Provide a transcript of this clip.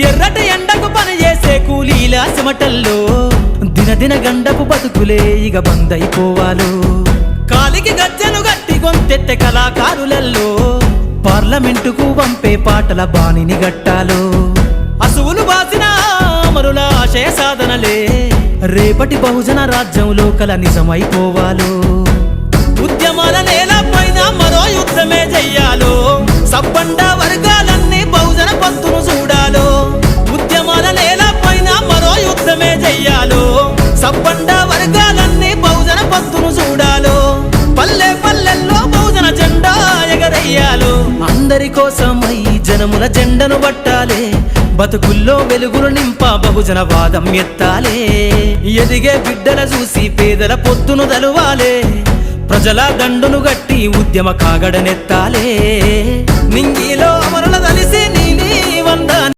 ఎర్రటి ఎండకు పని చేసే కూలీల చెమటల్లో దినదిన గండపు బతుకులే ఇక బందైపోవాలో కాలికి గజ్జెను గట్టి గొంతెత్తె కళాకారులల్లో పార్లమెంటుకు పంపే పాటల బాణిని గట్టాలో అసువులు బాసిన అమరుల ఆశయ సాధనలే రేపటి బహుజన రాజ్యంలో కల నిజమైపోవాలో ఉద్యమాల నేల పైన మరో యుద్ధమే చెయ్యాలో సబ్బండ వర్గాలన్నీ బహుజన పంతును చూడాలో ఉద్యమాల నేల పైన మరో యుద్ధమే చెయ్యాలో సబ్బండ వర్గాలన్నీ బహుజన పంతును చూడాలో పల్లె పల్లెల్లో బహుజన జెండా ఎగరయ్యాలో అందరి కోసమై జనముల జెండను పట్టాలే బతుకుల్లో వెలుగులు నింప బహుజన వాదం ఎత్తాలే ఎదిగే బిడ్డల చూసి పేదల పొత్తును దలువాలే ప్రజల దండును గట్టి ఉద్యమ కాగడనెత్తాలే నింగిలో అమరుల దలిసి నీలి వంద